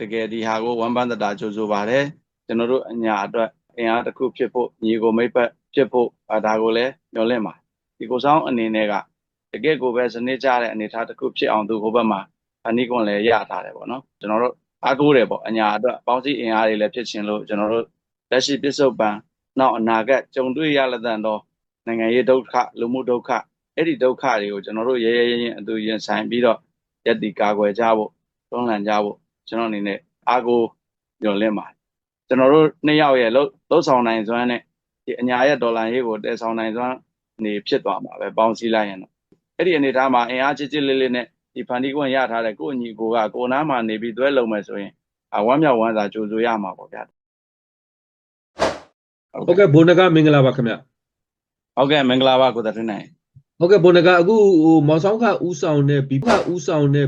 တကယ်ဒီဟာကိုဝမ်းပန်းတတာကြိုဆိုပါတယ်ကျွန်တော်တို့အညာအတွက်အင်အားတစ်ခုဖြစ်ဖို့ညီကိုမိတ်ပတ်ဖြစ်ဖို့ဒါကိုလည်းညှော်လင့်ပါဒီကိုဆောင်အနေနဲ့ကတကယ်ကိုပဲစနစ်ကျတဲ့အနေအထားတစ်ခုဖြစ်အောင်သူဟိုဘက်မှာအနည်းကွန်လည်းရထားတယ်ပေါ့နော်ကျွန်တော်တို့အားကိုးတယ်ပေါ့အညာအတွက်ပေါင်းစည်းအင်အားတွေလည်းဖြစ်ခြင်းလို့ကျွန်တော်တို့လက်ရှိပြစ္ဆုတ်ပံနောက်အနာဂတ်ကြုံတွေ့ရလက်တန်တော့နိုင်ငံရေးဒုက္ခလူမှုဒုက္ခအဲ့ဒီဒုက္ခတွေကိုကျွန်တော်တို့ရဲရဲရင်အတူရင်ဆိုင်ပြီးတော့ယက်တီကာကွယ်ကြဖို့တွန်းလှန်ကြဖို့ကျွန်တော်အနေနဲ့အားကိုးညွှန်လင့်ပါတယ်ကျွန်တော်တို့နှစ်ယောက်ရဲ့လှုပ်ဆောင်နိုင်စွမ်းနဲ့ဒီအညာရဲ့ဒေါ်လာရေးကိုတည်ဆောင်နိုင်စွမ်းနေဖြစ်သွားမှာပဲပေါင်းစည်းလိုက်ရင်တော့အဲ့ဒီအနေအထားမှာအင်အားကြီးကြီးလေးလေးနဲ့ဒီဖန်တီးခွင့်ရထားတဲ့ကိုယ့်အညီကိုကကိုနားမှာနေပြီးတွဲလုံမယ်ဆိုရင်ဝမ်းမြောက်ဝမ်းသာကြိုဆိုရမှာပေါ့ဗျာဟုတ်ကဲ့ဘုန်းကမင်္ဂလာပါခင်ဗျဟုတ်ကဲ့မင်္ဂလာပါကိုသထွန်းနိုင်ဟုတ်ကဲ့ဘုန်းကအခုမောင်ဆောင်ခဦးဆောင်တဲ့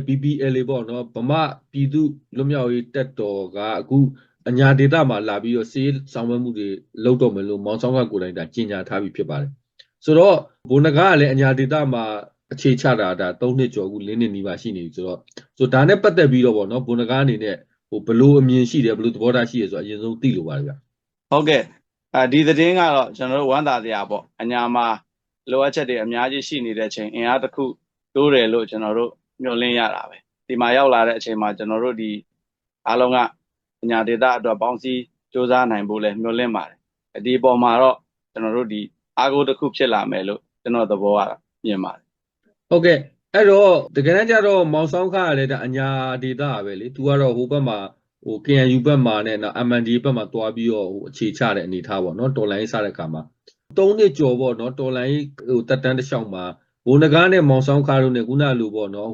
BPL ပေါ့နော်ဗမာပြည်သူလွတ်မြောက်ရေးတပ်တော်ကအခုအညာဒေသမှာလာပြီးတော့စေးဆောင်ရွက်မှုတွေလုပ်တော့မယ်လို့မောင်ဆောင်ခကိုယ်တိုင်ဒါကြေညာထားပြီးဖြစ်ပါတယ်ဆိုတော့ဘုန်းကလည်းအညာဒေသမှာအခြေချတာဒါ3နှစ်ကျော်အခု4နှစ်နီးပါးရှိနေပြီဆိုတော့ဒါနဲ့ပတ်သက်ပြီးတော့ပေါ့နော်ဘုန်းကအနေနဲ့ဘလို့အမြင်ရှိတယ်ဘလို့သဘောထားရှိတယ်ဆိုတော့အရင်ဆုံးသိလို့ပါတယ်ဗျဟုတ်ကဲ့ဒီသတင်းကတော့ကျွန်တော်တို့ဝမ်းသာစရာပေါ့အညာမှာလိုအပ်ချက်တွေအများကြီးရှိနေတဲ့အချိန်အင်အားတစ်ခုတိုးတယ်လို့ကျွန်တော်တို့ညွှန်လင်းရတာပဲဒီမှာရောက်လာတဲ့အချိန်မှာကျွန်တော်တို့ဒီအားလုံးကအညာဒေသအတွက်ပေါင်းစည်းစူးစမ်းနိုင်ဖို့လဲညွှန်လင်းပါတယ်ဒီပေါ်မှာတော့ကျွန်တော်တို့ဒီအားကိုးတစ်ခုဖြစ်လာမယ်လို့ကျွန်တော်သဘောရမြင်ပါတယ်ဟုတ်ကဲ့အဲ့တော့တကယ်တမ်းကျတော့မောင်ဆောင်ခကလည်းဒါအညာဒေသပဲလေသူကတော့ဟိုဘက်မှာKNU ဘက်မှာနဲ့နော် MND ဘက်မှာတွားပြီးတော့အခြေချတဲ့အနေထားပေါ့နော်တော်လိုင်းစတဲ့အခါမှာ3နှစ်ကျော်ပေါ့နော်တော်လိုင်းတက်တန်းတစ်လျှောက်မှာဘုံနဂါးနဲ့မောင်ဆောင်ခါတို့နဲ့ခုနလိုပေါ့နော်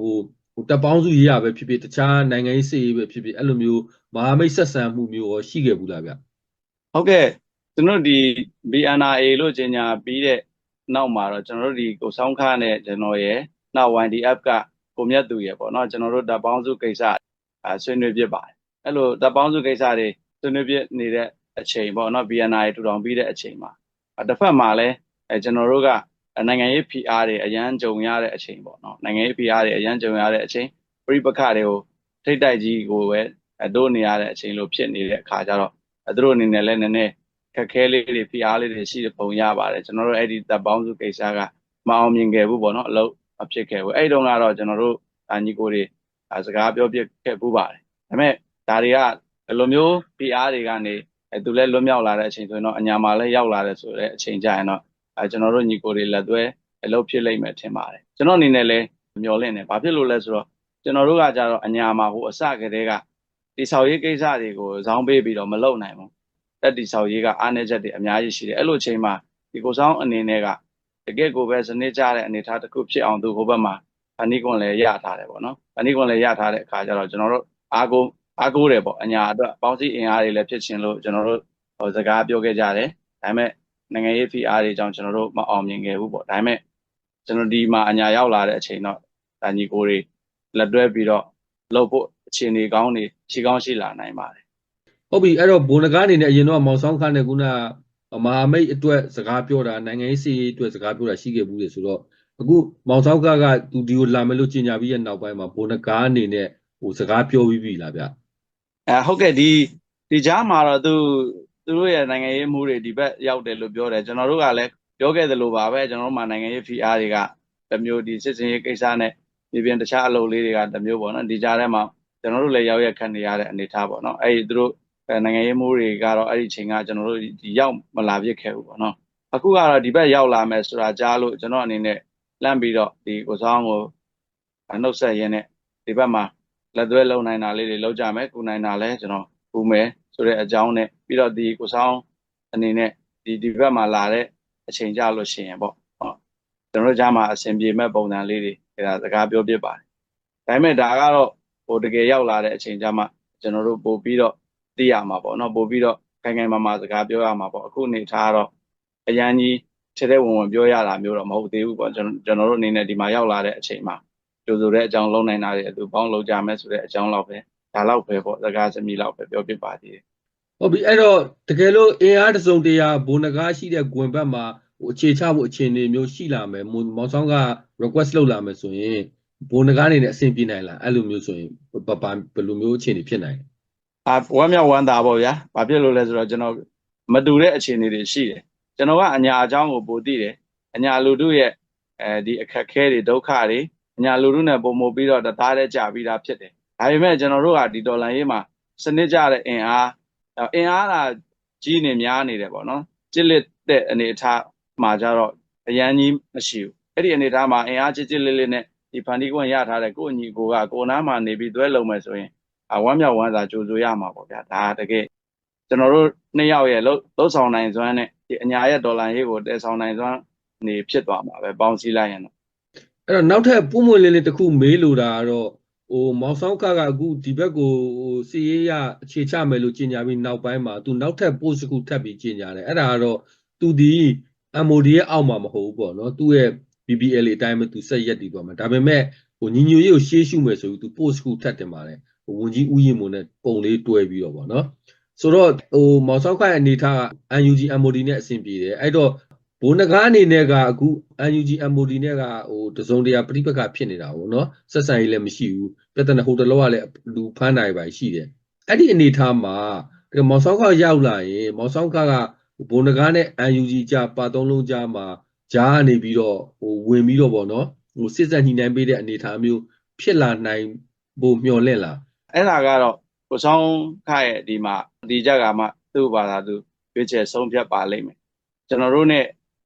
တပ်ပေါင်းစုရေးရပဲဖြစ်ဖြစ်တခြားနိုင်ငံရေးစစ်ရေးပဲဖြစ်ဖြစ်အဲ့လိုမျိုးမဟာမိတ်ဆက်ဆံမှုမျိုးရောရှိခဲ့ဘူးလားဗျဟုတ်ကဲ့ကျွန်တော်ဒီ BNRA လို့ကြေညာပြီးတဲ့နောက်မှာတော့ကျွန်တော်တို့ဒီကိုဆောင်ခါနဲ့ကျွန်တော်ရဲ့နောက် YDF ကကိုမြတ်သူရဲ့ပေါ့နော်ကျွန်တော်တို့တပ်ပေါင်းစုကိစ္စဆွေးနွေးပြပါတယ်အဲ့လိုတပ်ပေါင်းစုကိစ္စတွေဆွေးနွေးပြနေတဲ့အချိန်ပေါ့နော် BNRA ထူထောင်ပြီးတဲ့အချိန်မှာတစ်ဖက်မှာလည်းကျွန်တော်တို့ကနိုင်ငံရေး PR တွေအရန်ကြုံရတဲ့အချိန်ပေါ့နော်နိုင်ငံရေး PR တွေအရန်ကြုံရတဲ့အချိန်ပြိပခတွေကိုထိတ်တိုက်ကြီးကိုပဲတို့နေရတဲ့အချိန်လို့ဖြစ်နေတဲ့အခါကျတော့သူတို့အနေနဲ့လည်းနည်းနည်းခက်ခဲလေးတွေ PR လေးတွေရှိတဲ့ပုံရပါတယ်ကျွန်တော်တို့အဲ့ဒီတပ်ပေါင်းစုကိစ္စကမအောင်မြင်ခဲ့ဘူးပေါ့နော်အလုပ်မဖြစ်ခဲ့ဘူးအဲ့တုန်းကတော့ကျွန်တော်တို့ညီကိုတွေစကားပြောပြခဲ့ပူးပါတယ်ဒါပေမဲ့ဒါတွေကဘယ်လိုမျိုး PR တွေကနေသူလည်းလွတ်မြောက်လာတဲ့အချိန်ဆိုရင်တော့အညာမှာလည်းရောက်လာတဲ့ဆိုတဲ့အချိန်ကျရင်တော့ကျွန်တော်တို့ညီကိုတွေလက်သွဲအလုပ်ဖြစ်လိမ့်မယ်ထင်ပါတယ်ကျွန်တော်အနေနဲ့လည်းမျှော်လင့်တယ်ဘာဖြစ်လို့လဲဆိုတော့ကျွန်တော်တို့ကကြတော့အညာမှာအစကတည်းကတိဆောက်ရေးကိစ္စတွေကိုဇောင်းပေးပြီးတော့မလုပ်နိုင်ဘူးတက်တိဆောက်ရေးကအားနည်းချက်တွေအများကြီးရှိတယ်အဲ့လိုချိန်မှာဒီကိုဆောင်အနေနဲ့ကတကယ့်ကိုပဲစနစ်ကျတဲ့အနေအထားတစ်ခုဖြစ်အောင်သူဟိုဘက်မှာအနည်းကွန်လည်းရထားတယ်ပေါ့နော်အနည်းကွန်လည်းရထားတဲ့အခါကျတော့ကျွန်တော်တို့အားကိုးတယ်ပေါ့အညာအတွက်ပေါင်းစည်းအင်အားတွေလည်းဖြစ်ခြင်းလို့ကျွန်တော်တို့စကားပြောခဲ့ကြတယ်ဒါပေမဲ့နိုင်ငံရေး PR တွေကြောင့်ကျွန်တော်တို့မအောင်မြင်ခဲ့ဘူးပေါ့ဒါပေမဲ့ကျွန်တော်ဒီမှာအညာရောက်လာတဲ့အချိန်တော့ဒါညီကိုတွေလက်တွဲပြီးတော့လုပ်ဖို့အခြေအနေကောင်းတွေရှိကောင်းရှိလာနိုင်ပါတယ်ဟုတ်ပြီအဲ့တော့ဘုံနဂါးအနေနဲ့အရင်တော့မောင်ဆောင်ခနဲ့ခုနမဟာမိတ်အတွက်စကားပြောတာနိုင်ငံရေးစီအတွက်စကားပြောတာရှိခဲ့ဘူးလေဆိုတော့အခုမောင်ဆောင်ခကသူဒီကိုလာမယ်လို့ကြေညာပြီးရဲ့နောက်ပိုင်းမှာဘုံနဂါးအနေနဲ့စကားပြောပြီးပြီလားဗျဟုတ်ကဲ့ဒီကြားမှာတော့သူတို့ရဲ့နိုင်ငံရေးမှုတွေဒီဘက်ရောက်တယ်လို့ပြောတယ်ကျွန်တော်တို့ကလည်းပြောခဲ့သလိုပါပဲကျွန်တော်တို့မှာနိုင်ငံရေး PR တွေကတမျိုးဒီစစ်စင်ရေးကိစ္စနဲ့ဒီပြင်တခြားအလုပ်လေးတွေကတမျိုးပေါ့နော်ဒီကြားထဲမှာကျွန်တော်တို့လည်းရောက်ရခက်နေရတဲ့အနေအထားပေါ့နော်အဲ့ဒီသူတို့နိုင်ငံရေးမှုတွေကတော့အဲ့ဒီချိန်ကကျွန်တော်တို့ဒီရောက်မလာဖြစ်ခဲ့ဘူးပေါ့နော်အခုကတော့ဒီဘက်ရောက်လာမယ်ဆိုတာကြားလို့ကျွန်တော်အနေနဲ့လှမ်းပြီးတော့ဒီကိုဆောင်ကိုနှုတ်ဆက်ရင်းနဲ့ဒီဘက်မှာလက်သွဲလုံနိုင်တာလေးတွေလောက်ကြမယ်ကုနိုင်တာလဲကျွန်တော်ကူမယ်ဆိုတဲ့အကြောင်းနဲ့ပြီးတော့ဒီကိုဆောင်အနေနဲ့ဒီဘက်မှာလာတဲ့အချိန်ကြလို့ရှိရင်ပေါ့ကျွန်တော်တို့ကြားမှာအဆင်ပြေမဲ့ပုံစံလေးတွေဒါစကားပြောပြပါတယ်ဒါပေမဲ့ဒါကတော့တကယ်ရောက်လာတဲ့အချိန်ကြမှာကျွန်တော်တို့ပို့ပြီးတော့သိရမှာပေါ့နော်ပို့ပြီးတော့ခိုင်မာစကားပြောရမှာပေါ့အခုအနေထားတော့အရန်ကြီးထဲဝင်ပြောရတာမျိုးတော့မဟုတ်သေးဘူးပေါ့ကျွန်တော်တို့အနေနဲ့ဒီမှာရောက်လာတဲ့အချိန်မှာကြိုဆိုတဲ့အကြောင်းလုံးနိုင်တာတွေအတူပေါင်းလုပ်ကြမယ်ဆိုတဲ့အကြောင်းလောက်ပဲဒါလောက်ပဲပေါ့စကားစမြည်လောက်ပဲပြောပြပါသေးတယ်ဟုတ်ပြီအဲ့တော့တကယ်လို့အင်အားတစုံတရာဘုံနဂါးရှိတဲ့ဂွင်ဘက်မှာအခြေချဖို့အခြေအနေမျိုးရှိလာမယ်မောင်ဆောင်က request လုပ်လာမယ်ဆိုရင်ဘုံနဂါးအနေနဲ့အဆင်ပြေနိုင်လားအဲ့လိုမျိုးဆိုရင်ဘယ်လိုမျိုးအခြေအနေဖြစ်နိုင် ဝမ်းမြောက်ဝမ်းသာပေါ့ဗျာဘာဖြစ်လို့လဲဆိုတော့ကျွန်တော်မတူတဲ့အခြေအနေတွေရှိတယ်ကျွန်တော်ကအညာအကြောင်းကိုပိုသိတယ်အညာလူတို့ရဲ့ဒီအခက်ခဲတွေဒုက္ခတွေအညာလူတို့နဲ့ပုံမပြီးတော့တသားတည်းကြပြီးသားဖြစ်တယ်ဒါပေမဲ့ကျွန်တော်တို့ကဒီဒေါ်လာရေးမှာစနစ်ကြတဲ့အင်အားကကြီးနေများနေတယ်ပေါ့နော်ကြစ်လက်တဲ့အနေအထားမှာကြတော့အရန်ကြီးမရှိဘူးအဲ့ဒီအနေအထားမှာအင်အားကြစ်လေးလေးနဲ့ဒီဖန်တီးခွင့်ရထားတဲ့ကိုယ့်အညီကိုကကိုနားမှာနေပြီးတွဲလုံမယ်ဆိုရင်ဝမ်းမြောက်ဝမ်းသာကြိုဆိုရမှာပေါ့ဗျာဒါတကယ်ကျွန်တော်တို့နှစ်ယောက်ရဲ့လှုပ်ဆောင်နိုင်စွမ်းနဲ့ဒီအညာရဲ့ဒေါ်လာရေးကိုတည်ဆောင်နိုင်စွမ်းနေဖြစ်သွားမှာပဲပေါင်းစည်းလိုက်ရင်တော့အဲ့တော့နောက်ထပ်ပုံမွေလေးလေးတစ်ခုမေးလို့တာကတော့မောင်ဆောင်ခကအခုဒီဘက်ကိုစီရေးရအခြေချမယ်လို့ကြေညာပြီးနောက်ပိုင်းမှာသူနောက်ထပ် post တစ်ခုထပ်ပြီးကြေညာတယ်အဲ့ဒါကတော့သူဒီ MOD ရဲ့အောက်မှာမဟုတ်ဘူးပေါ့နော်သူ့ရဲ့ BBL အတိုင်းပဲသူဆက်ရက်တည်သွားမှာဒါပေမဲ့ညီညွတ်ရေးကိုရှေးရှုမယ်ဆိုပြီးသူ post ခုထပ်တင်ပါတယ်ဝန်ကြီးဦးရင်မွန်နဲ့ပုံလေးတွဲပြီးတော့ပေါ့နော်ဆိုတော့မောင်ဆောင်ခရဲ့အနေထားက UNG MOD နဲ့အဆင်ပြေတယ်အဲ့တော့ဘိုးနဂါအနေနဲ့ကအခု UNG MOD နဲ့ကတစုံတရာပြိပက္ခဖြစ်နေတာပေါ့နော်ဆက်ဆံရေးလည်းမရှိဘူးပြဿနာဟိုတလောကလည်းလူဖမ်းနိုင်ပါရှိတယ်အဲ့ဒီအနေထားမှာမောင်ဆောင်ခရောက်လာရင်မောင်ဆောင်ခကဘိုးနဂါနဲ့ UNG ကြားပါသုံးလုံးကြားမှာကြားကနေပြီးတော့ဝင်ပြီးတော့ပေါ့နော်စစ်ဆက်ညှိနှိုင်းပေးတဲ့အနေအထားမျိုးဖြစ်လာနိုင်ဖို့မျှော်လင့်လားအဲ့ဒါကတော့ကိုဆောင်ခရဲ့ဒီမှာဒီကြက်ကမှသူ့ဘာသာသူရွေးချယ်ဆုံးဖြတ်ပါလိမ့်မယ်ကျွန်တော်တို့ ਨੇ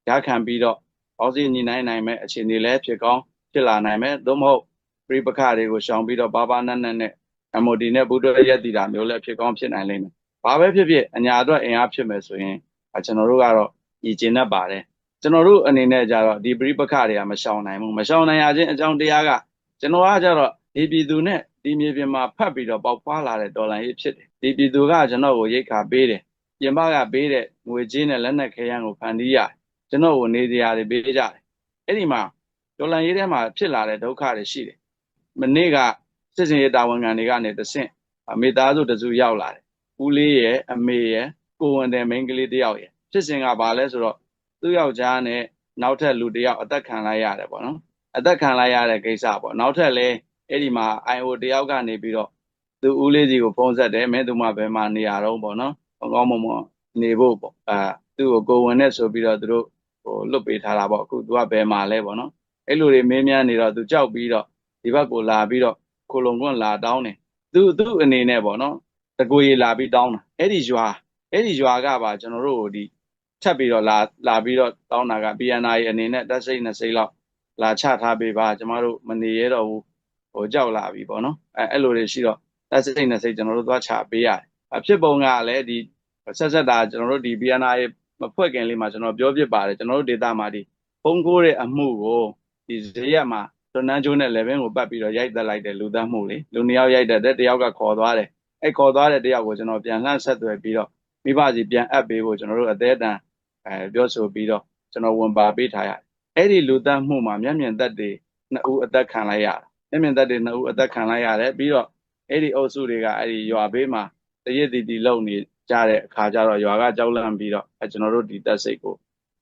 ရခံပြီးတော့ပေါင်းစည်းညီနိုင်နိုင်မဲ့အခြေအနေလည်းဖြစ်ကောင်းဖြစ်လာနိုင်မယ်သို့မဟုတ်ပြိပခါတွေကိုရှောင်ပြီးတော့ပါနတ်နဲ့ MOD နဲ့ဘုဒ္ဓရက်တည်တာမျိုးလည်းဖြစ်ကောင်းဖြစ်နိုင်လိမ့်မယ်ဘာပဲဖြစ်ဖြစ်အညာအတွက်အင်အားဖြစ်မယ်ဆိုရင်ကျွန်တော်တို့ကတော့ရည်ကျင်တတ်ပါတယ်ကျွန်တော်တို့အနေနဲ့ကြတော့ဒီပြိပခါတွေကမရှောင်နိုင်ဘူးမရှောင်နိုင်ရခြင်းအကြောင်းတရားကကျွန်တော်ကကြတော့ဒီပြည်သူနဲ့ဒီမြေပြင်မှာဖတ်ပြီးတော့ပေါက်ဖွာလာတဲ့ဒေါ်လာရေးဖြစ်တယ်ဒီပြည်သူကကျွန်တော်ကိုရိတ်ခါပေးတယ်ပြင်ပကပေးတဲ့ငွေကြေးနဲ့လက်နက်ခဲယမ်းကိုဖန်တီးရတယ်ကျွန်တော်ကိုနေတရားတွေပေးကြတယ်အဲ့ဒီမှာဒေါ်လာရေးထဲမှာဖြစ်လာတဲ့ဒုက္ခတွေရှိတယ်မနေ့ကစစ်စင်ရေးတာဝန်ခံတွေကနေတဆင့်မိသားစုတစုရောက်လာတယ်ဦးလေးရဲ့အမေရဲ့ကိုဝန်တဲ့မိန်းကလေးတယောက်ရဲ့ဖြစ်စဉ်ကဘာလဲဆိုတော့သူ့ယောက်ျားနဲ့နောက်ထပ်လူတယောက်အသက်ခံလိုက်ရတယ်ပေါ့နော်အသက်ခံလိုက်ရတဲ့ကိစ္စပေါ့နောက်ထပ်လဲအဲ့ဒီမှာ IO တယောက်ကနေပြီးတော့သူဦးလေးစီကိုဖုန်းဆက်တယ်မင်းသူမဘယ်မှာနေရတော့ပေါ့နော်ကောင်းမွန်နေဖို့ပေါ့သူ့ကိုဝင်နဲ့ဆိုပြီးတော့သူတို့လွတ်ပေးထားတာပေါ့အခုသူကဘယ်မှာလဲပေါ့နော်အဲ့လိုတွေမင်းများနေတော့သူကြောက်ပြီးတော့ဒီဘက်ကိုလာပြီးတော့ခိုလုံကွန်းလာတောင်းတယ်သူ့အနေနဲ့ပေါ့နော်တကူရီလာပြီးတောင်းတာအဲ့ဒီရွာကပါကျွန်တော်တို့ကိုဒီထပ်ပြီးတော့လာပြီးတော့တောင်းတာက PNI အနေနဲ့တက်စိတ်2စိတ်လောက်လာချထားပေးပါကျမတို့မနေရတော့ဘူးကြောက်လာပြီပေါ့နော်အဲ့လိုတွေရှိတော့တက်စိတ်2စိတ်ကျွန်တော်တို့သွားချပေးရတယ်ဖြစ်ပုံကလည်းဒီဆက်တာကျွန်တော်တို့ဒီ PNI မဖွဲ့ခင်လေးမှာကျွန်တော်ပြောပြပါတယ်ကျွန်တော်တို့ဒေတာမှာဒီဖုံးကိုးတဲ့အမှုကိုဒီဇရက်မှာတွန်းနှန်းကျိုးနဲ့11ကိုပတ်ပြီးတော့ရိုက်တက်လိုက်တယ်လူသားမှုလေလူ2ယောက်ရိုက်တက်တဲ့တယောက်ကခေါ်သွားတယ်အဲ့ခေါ်သွားတဲ့တယောက်ကိုကျွန်တော်ပြန်လှမ်းဆက်သွယ်ပြီးတော့မိဘစီပြန်အပ်ပေးဖို့ကျွန်တော်တို့အသေးအတန်ပြောဆိုပြီးတော့ကျွန်တော်ဝန်ပါပေးထားရတယ်အဲ့ဒီလူသားမှုမှာမျက်မြင်သက်တွေ2ဦးအသက်ခံလိုက်ရတာမျက်မြင်သက်တွေ2ဦးအသက်ခံလိုက်ရတယ်ပြီးတော့အဲ့ဒီအုပ်စုတွေကအဲ့ဒီရွာဘေးမှာတရစ်တီလုံနေကြတဲ့အခါကျတော့ရွာကကြောက်လန့်ပြီးတော့ကျွန်တော်တို့ဒီတက်စိတ်ကို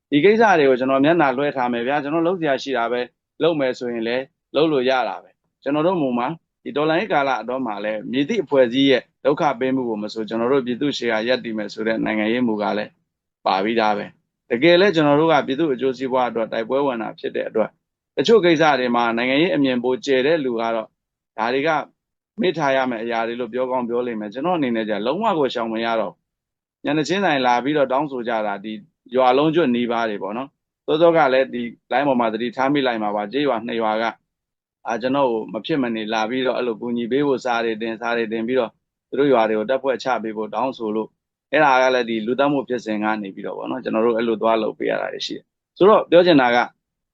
ဒီကိစ္စတွေကိုကျွန်တော်မျက်နှာလွှဲထားမယ်ဗျာကျွန်တော်လုပ်စရာရှိတာပဲလုပ်မယ်ဆိုရင်လည်းလုပ်လို့ရတာပဲကျွန်တော်တို့မူမှာဒီဒေါ်လာရေးကာလအတော့မှာလည်းမြေတိအဖွဲ့အစည်းရဲ့ဒုက္ခပေးမှုကိုမဆိုကျွန်တော်တို့ပြည်သူရှေ့ကရက်တည်မယ်ဆိုတဲ့နိုင်ငံရေးမူကလည်းပါပြီးသားပဲတကယ်လဲကျွန်တော်တို့ကပြည်သူအကျိုးစီးပွားအတွက်တိုက်ပွဲဝင်တာဖြစ်တဲ့အတွက်တချို့ကိစ္စတွေမှာနိုင်ငံရေးအမြင်ပိုကျတဲ့လူကတော့ဒါတွေကမေ့ထားရမယ့်အရာတွေလို့ပြောကောင်းပြောလိမ့်မယ်ကျွန်တော်အနေနဲ့じゃလုံးဝကိုရှောင်မရတော့ညနေချင်းတိုင်းလာပြီးတော့တောင်းဆိုကြတာဒီရွာလုံးကျွတ်နီးပါးတွေပေါ့နော်သောကလည်းဒီလိုင်းပေါ်မှာတတိထားမိလိုက်မှာပါကြေးရွာ2ရွာကကျွန်တော်မဖြစ်မနေလာပြီးတော့အဲ့လိုကူညီပေးဖို့စားတွေတင်ပြီးတော့သူတို့ရွာတွေကိုတက်ဖွဲ့ချပေးဖို့တောင်းဆိုလို့အဲ့ဒါကလည်းဒီလူသားမှုဖြစ်စဉ်ကနေပြီးတော့ပေါ့နော်ကျွန်တော်တို့အဲ့လိုသွားလုပ်ပေးရတာရှိတယ်ဆိုတော့ပြောချင်တာက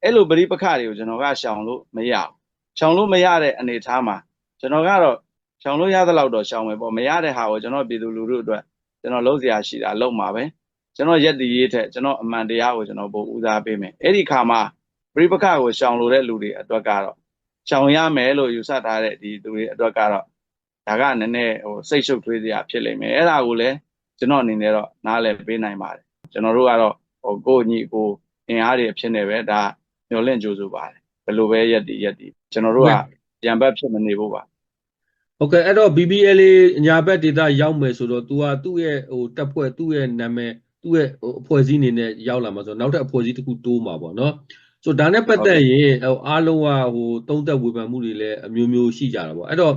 အဲ့လိုပရိပခတွေကိုကျွန်တော်ကရှောင်လို့မရဘူးရှောင်လို့မရတဲ့အနေအထားမှာကျွန်တော်ကတော့ရှောင်လို့ရသလောက်တော့ရှောင်မယ်ပေါ့မရတဲ့ဟာကိုကျွန်တော်ပြည်သူလူထုအတွက်ကျွန်တော်လုပ်စရာရှိတာလုပ်မှာပဲကျွန်တော်ရက်တည်ရေးထက်ကျွန်တော်အမှန်တရားကိုကျွန်တော်ပို့ဦးစားပေးမယ်အဲ့ဒီခါမှာပရိပခကိုရှောင်လို့တဲ့လူတွေအတွက်ကတော့ရှောင်ရမယ်လို့ယူဆထားတဲ့ဒီသူတွေအတွက်ကတော့ဒါကနည်းနည်းစိတ်ရှုပ်ထွေးစရာဖြစ်လိမ့်မယ်အဲ့ဒါကိုလည်းကျွန်တော်အနေနဲ့တော့နားလည်ပေးနိုင်ပါတယ်ကျွန်တော်တို့ကတော့ကိုယ့်ညီကိုအင်အားတွေအဖြစ်နဲ့ပဲဒါမျှော်လင့်ကြိုးဆိုပါတယ်ဘယ်လိုပဲရက်တည်ကျွန်တော်တို့ကရံဘက်ဖြစ်မနေဖို့ပါ ဟုတ်ကဲ့အဲ့တော့ BBLA ညာဘက်ဒေသရောက်မယ်ဆိုတော့ तू ကသူ့ရဲ့တပ်ဖွဲ့သူ့ရဲ့နာမည်သူ့ရဲ့အဖွဲ့အစည်းအနေနဲ့ရောက်လာမှာဆိုတော့နောက်ထပ်အဖွဲ့အစည်းတစ်ခုတိုးမှာပေါ့နော်ဆိုတော့ဒါနဲ့ပတ်သက်ရင်အားလုံးကသုံးသက်ဝေဖန်မှုတွေလည်းအမျိုးမျိုးရှိကြတာပေါ့အဲ့တော့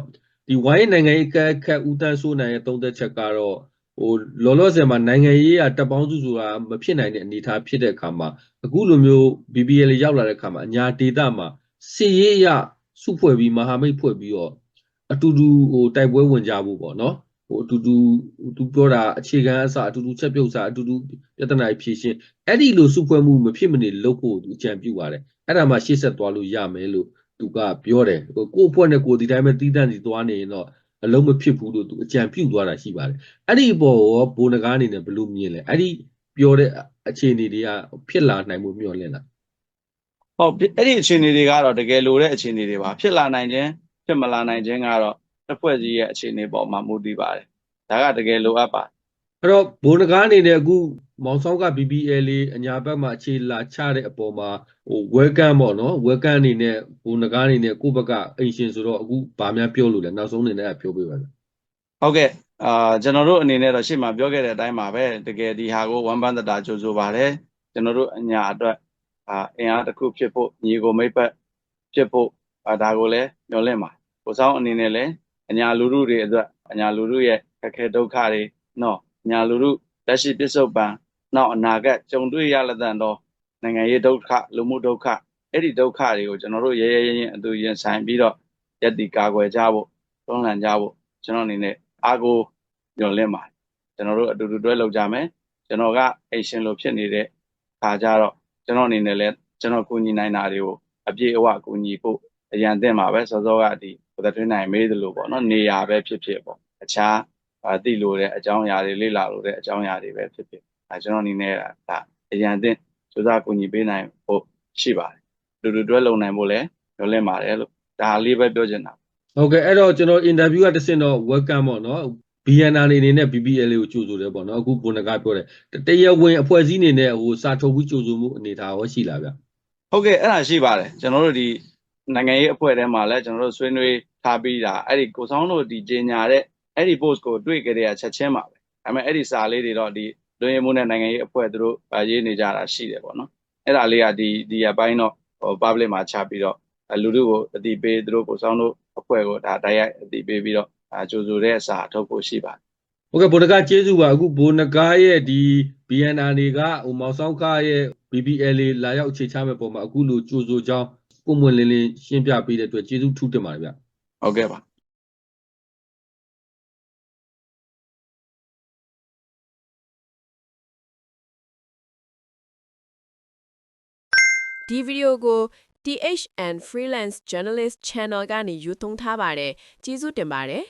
ဒီဝိုင်းနိုင်ငံရေးခက်ဦးတန်းဆိုးနိုင်ရဲ့သုံးသက်ချက်ကတော့လောလောဆယ်မှာနိုင်ငံရေးကတပ်ပေါင်းစုဆိုတာမဖြစ်နိုင်တဲ့အနေအထားဖြစ်တဲ့အခါမှာအခုလိုမျိုး BBLA ရောက်လာတဲ့အခါမှာအညာဒေသမှာစစ်ရေးအရစုဖွဲ့ပြီးမဟာမိတ်ဖွဲ့ပြီးတော့အတူတူတိုက်ပွဲဝင်ကြဖို့ပေါ့နော်အတူတူသူပြောတာအခြေခံအစအတူတူချက်ပြုတ်စာအတူတူပြဿနာဖြေရှင်းအဲ့ဒီလိုစုဖွဲ့မှုမဖြစ်မနေလုပ်ဖို့သူအကြံပြုပါတယ်အဲ့ဒါမှရှေ့ဆက်သွားလို့ရမယ်လို့သူကပြောတယ်ကို့အဖွဲ့နဲ့ကိုဒီတိုင်းပဲတီးတန့်စီသွားနေရင်တော့အလုံးမဖြစ်ဘူးလို့သူအကြံပြုသွားတာရှိပါတယ်အဲ့ဒီအပေါ်ရောဘိုးနဂါးအနေနဲ့ဘယ်လိုမြင်လဲအဲ့ဒီပြောတဲ့အခြေအနေတွေကဖြစ်လာနိုင်မှုမျှော်လင့်လားဟုတ်အဲ့ဒီအခြေအနေတွေကတော့တကယ်လိုတဲ့အခြေအနေတွေပါဖြစ်လာနိုင်ခြင်းဖြစ်မလာနိုင်ခြင်းကတော့တစ်ဖွဲ့စီရဲ့အခြေအနေပေါ်မှာမူတည်ပါတယ်ဒါကတကယ်လိုအပ်ပါအဲ့တော့ဘိုးနဂါးအနေနဲ့အခုမောင်ဆောင်က BBLA အညာဘက်မှာအခြေလာချတဲ့အပေါ်မှာwelcome ပေါ့နော် welcome အနေနဲ့ဘိုးနဂါးအနေနဲ့ကိုယ့်ဘက်ကအိမ်ရှင်ဆိုတော့အခုဗာများပြောလို့လဲနောက်ဆုံးအနေနဲ့ပြောပြပါလားဟုတ်ကဲ့ကျွန်တော်တို့အနေနဲ့တော့ရှေ့မှာပြောခဲ့တဲ့အတိုင်းပါပဲတကယ်ဒီဟာကိုဝမ်ပန်းတတာကြိုးဆိုပါတယ်ကျွန်တော်တို့အညာအတွက်အင်အားတစ်ခုဖြစ်ဖို့ညီကိုမိတ်ပတ်ဖြစ်ဖို့ဒါကိုလည်းညွှန်လင့်ပါကိုဆောင်အနေနဲ့လည်းအညာလူထုတွေအတွက်အညာလူထုရဲ့ခက်ခဲဒုက္ခတွေနော်အညာလူထုလက်ရှိပြစ္ဆုတ်ပံနောက်အနာဂတ်ကြုံတွေ့ရလတဲ့တော့နိုင်ငံရေးဒုက္ခလူမှုဒုက္ခအဲ့ဒီဒုက္ခတွေကိုကျွန်တော်တို့ရဲရဲရင်အတူရင်ဆိုင်ပြီးတော့ယက်တီကာကွယ်ကြဖို့တွန်းလှန်ကြဖို့ကျွန်တော်အနေနဲ့အားကိုညွှန်လင့်ပါတယ်ကျွန်တော်တို့အတူတူတွဲလုပ်ကြမယ်ကျွန်တော်ကအိမ်ရှင်လိုဖြစ်နေတဲ့ခါကြတော့ကျွန်တော်အနေနဲ့လည်းကျွန်တော်ကူညီနိုင်တာတွေကိုအပြည့်အဝကူညီဖို့အရန်သင့်ပါပဲစောစောကဒီကိုသက်ထွင်းနိုင်မေးသလိုပေါ့နော်နေရာပဲဖြစ်ဖြစ်ပေါ့အခြားသိလို့တဲ့အကြောင်းအရာတွေလေ့လာလို့တဲ့အကြောင်းအရာတွေပဲဖြစ်ဖြစ်ကျွန်တော်အနေနဲ့ဒါအရန်သင့်စူးစမ်းကူညီပေးနိုင်ဖို့ရှိပါတယ်အတူတူတွဲလုပ်နိုင်ဖို့လည်းညွှန်လင့်ပါတယ်လို့ဒါလေးပဲပြောချင်တာဟုတ်ကဲ့အဲ့တော့ကျွန်တော် interview ကတစ်ဆင့်တော့ welcome ပေါ့နော် BNR အနေနဲ့ BBLA ကိုကြိုဆိုတယ်ပေါ့နော်အခုဘုန်းနဂါပြောတယ်တရားဝင်အဖွဲ့အစည်းအနေနဲ့စာထုတ်ပြီးကြိုဆိုမှုအနေထားရောရှိလားဗျဟုတ်ကဲ့အဲ့ဒါရှိပါတယ်ကျွန်တော်တို့ဒီနိုင်ငံရေးအဖွဲ့ထဲမှာလည်းကျွန်တော်တို့ဆွေးနွေးထားပြီးတာအဲ့ဒီကိုဆောင်တို့ဒီကြေညာတဲ့အဲ့ဒီ post ကိုတွေ့ကြတဲ့ချက်ချင်းပါပဲဒါပေမဲ့အဲ့ဒီစာလေးတွေတော့ဒီလွှင့်ရမှုနဲ့နိုင်ငံရေးအဖွဲ့သူတို့ရေးနေကြတာရှိတယ်ပေါ့နော်အဲ့ဒါလေးကဒီအပိုင်းတော့public မှာချပြီးတော့လူထုကိုအတိပေးသူတို့ကိုဆောင်တို့အဖွဲ့ကိုဒါတိုက်ရိုက်အတိပေးပြီးတော့ကြိုဆိုတဲ့စာထုတ်ဖို့ရှိပါတယ်ဟုတ်ကဲ့ဘုန်းနဂါကျေးဇူးပါအခုဘုန်းနဂါရဲ့ဒီ BNR တွေကမောင်ဆောင်ခရဲ့ BBLA လာရောက်အခြေချမဲ့ပုံမှာအခုလိုကြိုဆိုကြောင်းပုံမှန်လင်းလင်းရှင်းပြပေးတဲ့အတွက်ကျေးဇူးထူးတင်ပါတယ်ဗျဟုတ်ကဲ့ပါဒီဗီဒီယိုကို THN Freelance Journalist Channel ကနေယူသွင်းထားပါတယ်ကျေးဇူးတင်ပါတယ်